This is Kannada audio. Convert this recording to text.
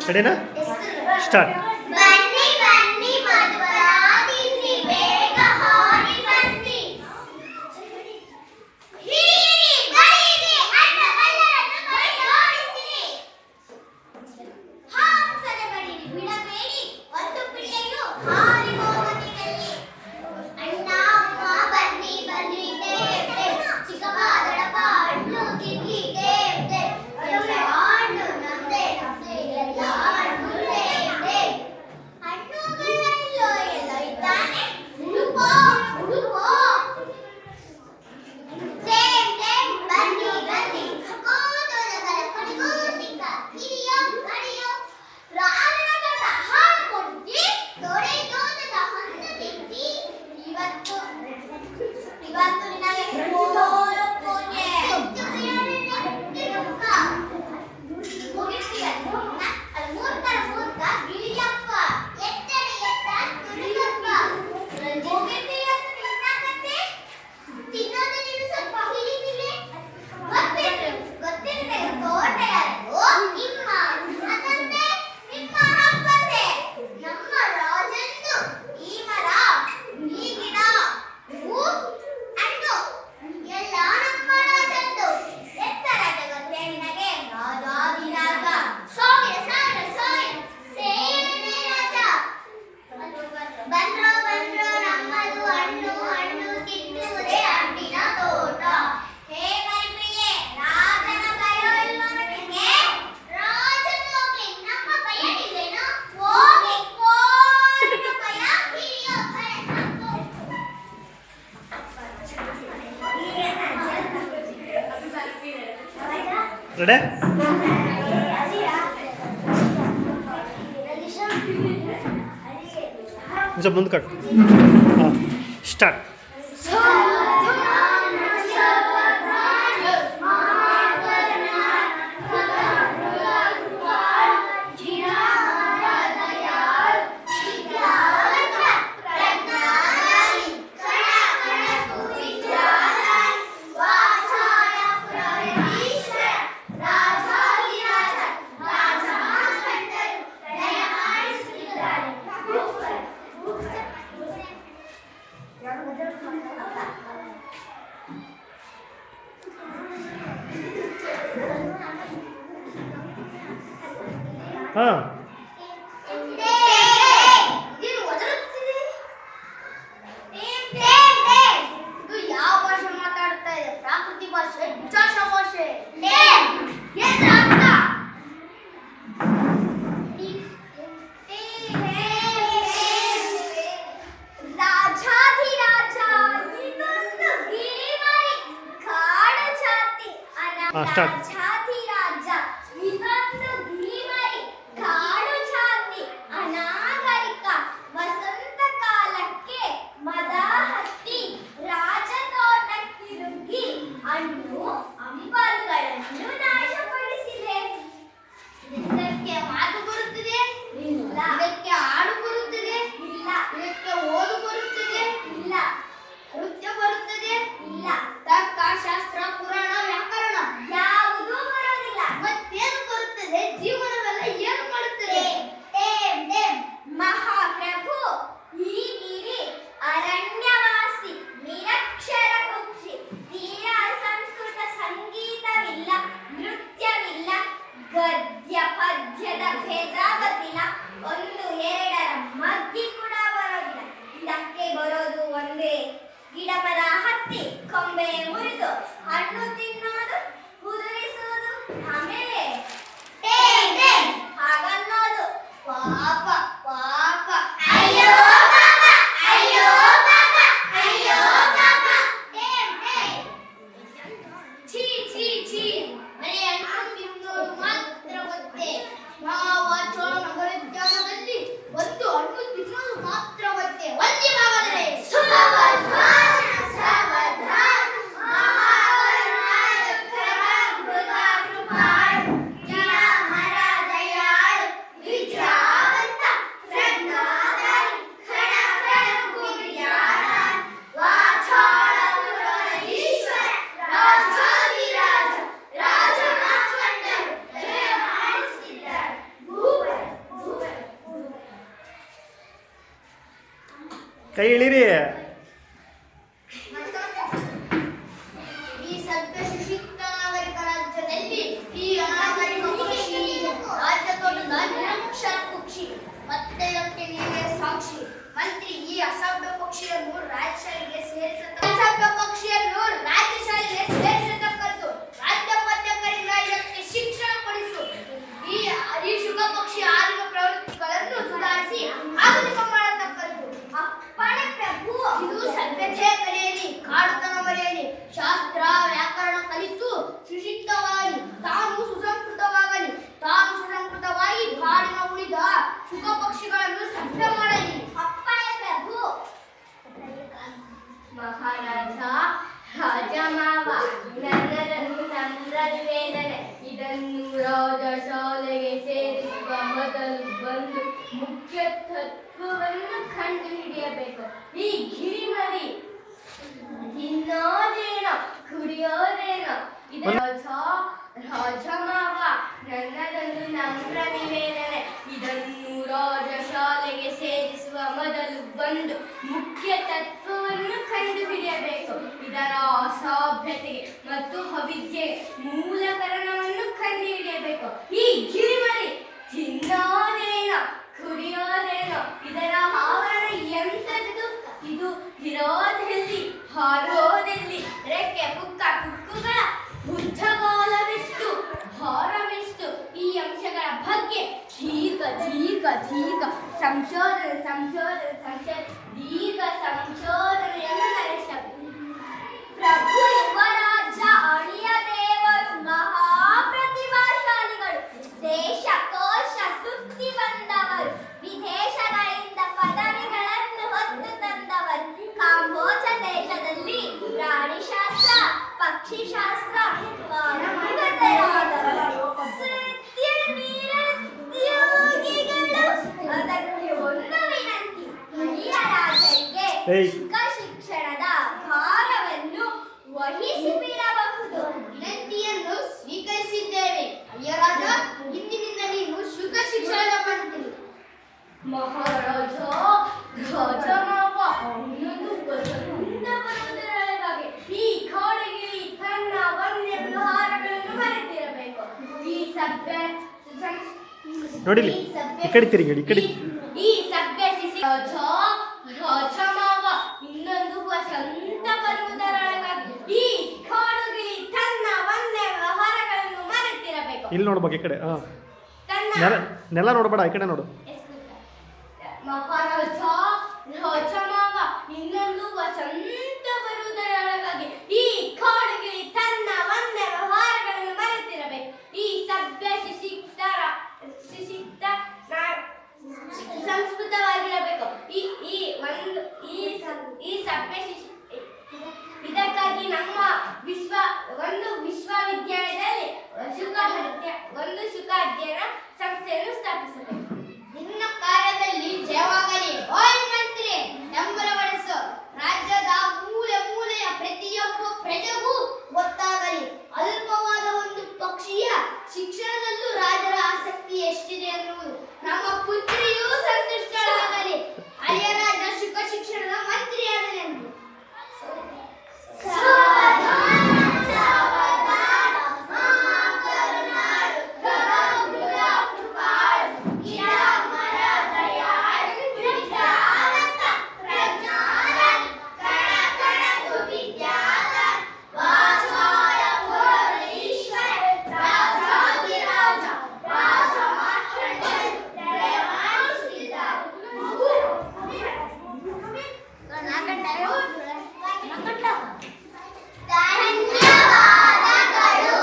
ರೆಡಿನಾ? ಸ್ಟಾರ್ಟ್. ರೆಡಿ? ಸ್ವಲ್ಪ ಮುಂದೆ ಕಟ್. ಹಾಂ, ಸ್ಟಾರ್ಟ್. ಹಾಂ, ಯಾವ ಭಾಷೆ ಮಾತಾಡ್ತಾ ಇದೆ? ಪ್ರಾಕೃತಿಕ ಭಾಷೆ, ವಿಚಾರ ಭಾಷೆ. ಸ್ಟಾರ್ಟ್. ಇದಕ್ಕೆ ಮಾತು ಬರುತ್ತದೆ ಇಲ್ಲ, ಇದಕ್ಕೆ ಹಾಡು ಬರುತ್ತದೆ ಇಲ್ಲ, ಇದಕ್ಕೆ ಓದು ಬರುತ್ತದೆ ಇಲ್ಲ, ನೃತ್ಯ ಬರುತ್ತದೆ ಇಲ್ಲ, ತರ್ಕ ಶಾಸ್ತ್ರ ಪುರಾಣ ವ್ಯಾಕರಣ ಯಾವುದೂ ಬರೋದಿಲ್ಲ. ಮತ್ತೇನು ಬರುತ್ತದೆ? ಜೀವನವೆಲ್ಲ ಏನು ಮಾಡುತ್ತದೆ? ಮಹಾಪ್ರಭು ಈ ಗಿರಿ ಅರಣ್ಯವಾಸಿ ನಿರಕ್ಷರ ಕುಕ್ಷಿ, ತೀರಾ ಸಂಸ್ಕೃತ ಸಂಗೀತವಿಲ್ಲ, ನೃತ್ಯವಿಲ್ಲ, ಗದ್ಯ ಪದ್ಯದ ಭೇದ ಗೊತ್ತಿಲ್ಲ, ಒಂದು ಎರಡರ ಮಗ್ಗಿ ಕೂಡ ಬರೋದಿಲ್ಲ. ಇದಕ್ಕೆ ಬರೋದು ಒಂದೇ, ಗಿಡಮರ ಹತ್ತಿ ಕೊಂಬೆ ಮುರಿದು ಹಣ್ಣು ತಿನ್ನೋದು, ಉದುರಿಸೋದು, ಆಮೇಲೆ ಹಾಗನ್ನೋದು. ಪಾಪ ಪಾಪ, ಅಯ್ಯೋ ಪಾಪ, ಅಯ್ಯೋ ಪಾಪ, ಅಯ್ಯೋ ಪಾಪ. ಛೀ ಛೀ ಛೀ, ಬರೀ ಹಣ್ಣು ತಿನ್ನೋದು ಮಾತ್ರ ಗೊತ್ತೇ. ಯಾವ ಚೋಳ ಕೈ ಇಳಿರಿ. ಈ ಸಭ್ಯ ಸುಶಿಕ್ಷಿತ ನಾಗರಿಕ ರಾಜ್ಯದಲ್ಲಿ ಈ ಅನಾಗರಿಕ ಪಕ್ಷಿ ರಾಜ್ಯ ತೋಟದ ನಿರಕ್ಷರ ಪಕ್ಷಿ ಮತ್ತೆ ಇದಕ್ಕೆ ನೀವೇ ಸಾಕ್ಷಿ. ಮಂತ್ರಿ ಈ ಅಸಭ್ಯ ಪಕ್ಷಿಯನ್ನು ರಾಜ್ಯ ಶಾಲೆಗೆ ಸೇರಿಸತಕ್ಕದ್ದು ರಾಜ್ಯ ಪದ್ಧತಿಗಳಿಂದ ಇದಕ್ಕೆ ಶಿಕ್ಷಣ ಕೊಡಿಸು. ಈ ಶುಕ ಪಕ್ಷಿ ಆದಿಮ ಪ್ರವೃತ್ತಿಗಳನ್ನು ಸುಧಾರಿಸಿ ಆಧುನಿಕ ಮಾಡತಕ್ಕದ್ದು. ಅಪ್ಪಣೆ ಪ್ರಭು. ಇದು ಸಭ್ಯತೆಯ ಕಲೆಯಲ್ಲಿ ಕಾಡುತನ ಮರೆಯಲಿ, ಶಾಸ್ತ್ರ ವ್ಯಾಕರಣ ಕಲಿತು ಸುಶಿಕ್ಷಿತವಾಗಿ ತಾನು ಸುಸಂಸ್ಕೃತವಾಗಿ ಕಾಡಿನ ಉಳಿದ ಶುಕ ಪಕ್ಷಿಗಳನ್ನು ಸಭ್ಯ ಮಾಡಲಿ. ಅಪ್ಪಣೆ ಪ್ರಭು. ಮಹಾರಾಜ ರಾಜಮಾವ ನನ್ನದನ್ನು ನಮ್ರವೇದನೆ ಇದನ್ನು ರಾಜ ಶಾಲೆಗೆ ಸೇರಿಸುವ ಮೊದಲು ಬಂದು ಮುಖ್ಯ ತತ್ವವನ್ನು ಕಂಡು ಹಿಡಿಯಬೇಕು. ಈ ಗಿರಿಮರಿ ತಿನ್ನೋದೇನೋ ಕುಡಿಯೋದೇನೋ ರಾಜಮಾವ ನನ್ನದೊಂದು ನಮ್ರ ನಿವೇದನೆ ಇದನ್ನು ರಾಜ ಶಾಲೆಗೆ ಸೇರಿಸುವ ಮೊದಲು ಬಂದು ಮುಖ್ಯ ತತ್ವವನ್ನು ಕಂಡು ಹಿಡಿಯಬೇಕು. ಇದರ ಅಸಭ್ಯತೆಗೆ ಮತ್ತು ಅವಿದ್ಯೆಗೆ ಮೂಲ ಕಾರಣವನ್ನು ಕಂಡು ಹಿಡಿಯಬೇಕು. ಈ ಗಿರಿಮರಿ ತಿನ್ನೋದೇನೋ ಕುಡಿಯೋದೇನೋ ಇದರ ಆವರಣ ಎಂಥದ್ದು? ಇದು ಇರೋದೆಲ್ಲಿ, ಹಾರೋದೆಲ್ಲಿ, ರೆಕ್ಕೆ ಪುಕ್ಕ ಕುಕ್ಕುಗಳ ಉದ್ದಗಾಲವೆಷ್ಟು, ಹಾರವೆಷ್ಟು, ಈ ಅಂಶಗಳ ಬಗ್ಗೆ ದೀರ್ಘ ಸಂಶೋಧನೆಯನ್ನು ನಡೆಸಬೇಕು. ಪ್ರಭು ಯುವರಾಜ ಅಳಿಯ ದೇವರು ಮಹಾಪ್ರತಿಭಾಶಾಲಿಗಳು, ದೇಶಕೋಶ ಸುತ್ತಿ ಬಂದವರು, ವಿದೇಶಗಳಿಂದ ಪದವಿಗಳನ್ನು ಹೊತ್ತು ತಂದವರು. ಕಾಂಬೋಜ ದೇಶದಲ್ಲಿ ಪ್ರಾಣಿಶಾಸ್ತ್ರ, ಪಕ್ಷಿಶಾಸ್ತ್ರ ಅದಕ್ಕೆ ಒಂದು ವಿನಂತಿ, ಹಿರಿಯ ರಾಜರಿಗೆ ಶಿಕ್ಷಣದ ಭಾರವನ್ನು ವಹಿಸಿ ಬಿಡಬಹುದು. ವಿನಂತಿಯನ್ನು ಸ್ವೀಕರಿಸಿದ್ದೇವೆ. ಹಿರಿಯ ರಾಜ, ಇಂದಿನಿಂದ ನೀವು ಶುಕ ಶಿಕ್ಷಣ ಮಾಡ್ತೀರಿ. ಮಹಾರಾಜ ರಾಜಮಾವ ಇನ್ನೊಂದು ವಸಂತ ಬರುವುದರೊಳಗಾಗಿ ಈ ಕಾಡಿಗೆ ತನ್ನ ವನ್ಯ ವ್ಯವಹಾರಗಳನ್ನು ಮರೆತಿರಬೇಕು. ಈ ಸಭ್ಯ ನೋಡಿಲಿ ಈ ಕಡೆ ತಿರುಗಿ ಈ ಕಡೆ. ಈ ಸಭ್ಯ ರಾಜಮಾವ ಇನ್ನೊಂದು ವಸಂತ ಬರುವುದರೊಳಗಾಗಿ ಈ ಕಾಡುಗೆ ತನ್ನ ವನ್ಯ ವ್ಯವಹಾರಗಳನ್ನು ಮರೆತಿರಬೇಕು. ಇಲ್ಲಿ ನೋಡ್ಬೇಕು ಈ ಕಡೆ. ನೆಲ ನೋಡ್ಬೇಡ, ಈ ಕಡೆ ನೋಡು. ಮಹಾರಾಜ ರಾಜಮಾವ ಇನ್ನೊಂದು ವಸಂತ ಬರುವುದರೊಳಗಾಗಿ ಈ ಕಾಡುಗೆ ತನ್ನ ವನ್ಯ ವ್ಯವಹಾರಗಳನ್ನು ಮರೆತಿರಬೇಕು. ಈ ಸಭ್ಯ ಸಂಸ್ಕೃತವಾಗಿರಬೇಕು. ಈ ಸಭ್ಯ ಇದಕ್ಕಾಗಿ ನಮ್ಮ ಒಂದು ವಿಶ್ವವಿದ್ಯಾಲಯದಲ್ಲಿ ಒಂದು ಶುಕ ಅಧ್ಯಯನ ಸಂಸ್ಥೆಯನ್ನು ಸ್ಥಾಪಿಸಬೇಕು. ನಿನ್ನ ಕಾರ್ಯದಲ್ಲಿ ಜಯವಾಗಲಿ. ಓಯ್ ಮಂತ್ರಿ, ನಂಬರವಡಿಸು. ರಾಜ್ಯದ ಮೂಲೆ ಮೂಲೆಯ ಪ್ರತಿಯೊಬ್ಬ ಪ್ರಜೆಗೂ ಗೊತ್ತಾಗಲಿ ಅಲ್ಪವಾದ ಒಂದು ಪಕ್ಷಿಯ ಶಿಕ್ಷಣದಲ್ಲೂ ರಾಜರ ಆಸಕ್ತಿ ಎಷ್ಟಿದೆ ಎನ್ನುವುದು. ನಮ್ಮ ಪುತ್ರಿಯೂ ಸಂತುಷ್ಟಳಾಗಲಿ. ಹಳೆಯ ರಾಜ ಶುಕ ಶಿಕ್ಷಣದ ಮಂತ್ರಿಯಾದನೆಂದು. ಧನ್ಯವಾದಗಳು.